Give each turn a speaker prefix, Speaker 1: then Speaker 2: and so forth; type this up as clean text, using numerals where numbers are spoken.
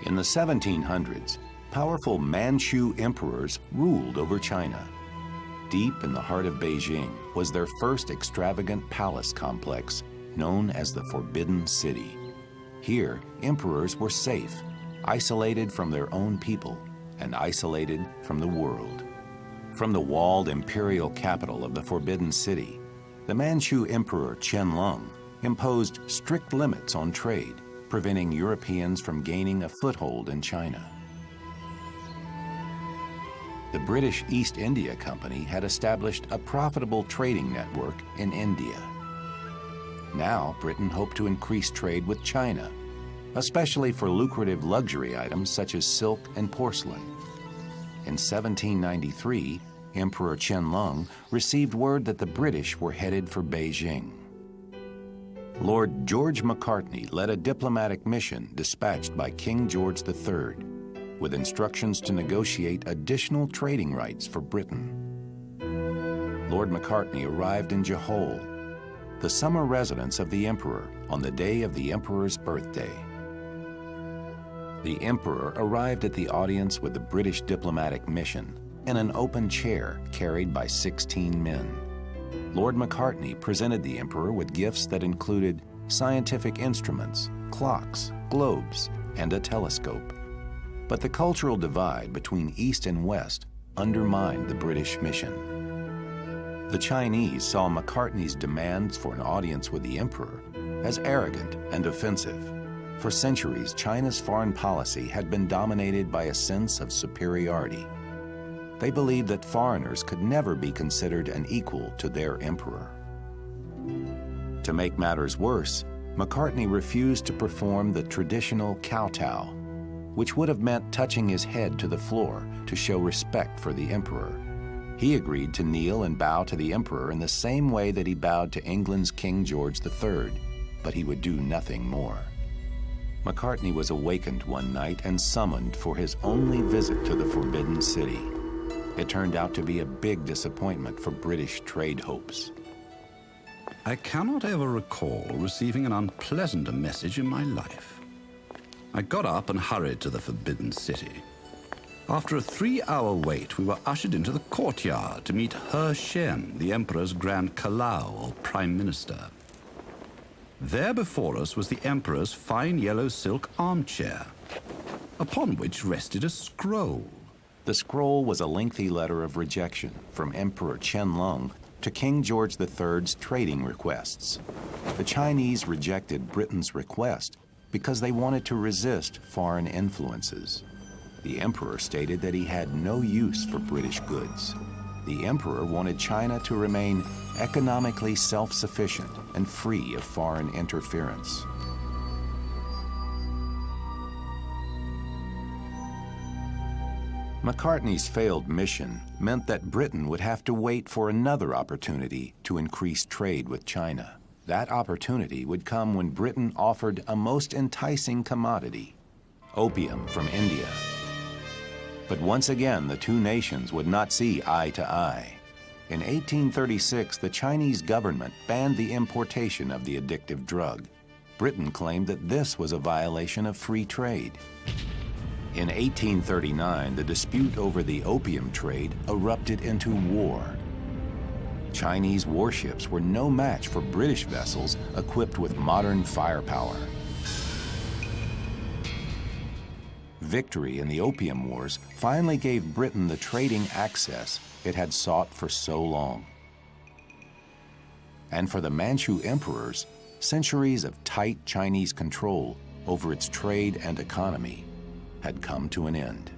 Speaker 1: In the 1700s, powerful Manchu emperors ruled over China. Deep in the heart of Beijing was their first extravagant palace complex, known as the Forbidden City. Here, emperors were safe, isolated from their own people, and isolated from the world. From the walled imperial capital of the Forbidden City, the Manchu Emperor Qianlong imposed strict limits on trade, preventing Europeans from gaining a foothold in China. The British East India Company had established a profitable trading network in India. Now, Britain hoped to increase trade with China, especially for lucrative luxury items such as silk and porcelain. In 1793, Emperor Qianlong received word that the British were headed for Beijing. Lord George Macartney led a diplomatic mission dispatched by King George III, with instructions to negotiate additional trading rights for Britain. Lord Macartney arrived in Johore, the summer residence of the emperor, on the day of the emperor's birthday. The emperor arrived at the audience with the British diplomatic mission in an open chair carried by 16 men. Lord Macartney presented the emperor with gifts that included scientific instruments, clocks, globes, and a telescope. But the cultural divide between East and West undermined the British mission. The Chinese saw Macartney's demands for an audience with the emperor as arrogant and offensive. For centuries, China's foreign policy had been dominated by a sense of superiority. They believed that foreigners could never be considered an equal to their emperor. To make matters worse, Macartney refused to perform the traditional kowtow, which would have meant touching his head to the floor to show respect for the emperor. He agreed to kneel and bow to the emperor in the same way that he bowed to England's King George III, but he would do nothing more. Macartney was awakened one night and summoned for his only visit to the Forbidden City. It turned out to be a big disappointment for British trade hopes.
Speaker 2: I cannot ever recall receiving an unpleasanter message in my life. I got up and hurried to the Forbidden City. After a 3-hour wait, we were ushered into the courtyard to meet He Shen, the Emperor's Grand Kalau, or Prime Minister. There before us was the Emperor's fine yellow silk armchair, upon which rested a scroll.
Speaker 1: The scroll was a lengthy letter of rejection from Emperor Qianlong to King George III's trading requests. The Chinese rejected Britain's request because they wanted to resist foreign influences. The emperor stated that he had no use for British goods. The emperor wanted China to remain economically self-sufficient and free of foreign interference. Macartney's failed mission meant that Britain would have to wait for another opportunity to increase trade with China. That opportunity would come when Britain offered a most enticing commodity, opium from India. But once again, the two nations would not see eye to eye. In 1836, the Chinese government banned the importation of the addictive drug. Britain claimed that this was a violation of free trade. In 1839, the dispute over the opium trade erupted into war. Chinese warships were no match for British vessels equipped with modern firepower. Victory in the Opium Wars finally gave Britain the trading access it had sought for so long. And for the Manchu emperors, centuries of tight Chinese control over its trade and economy had come to an end.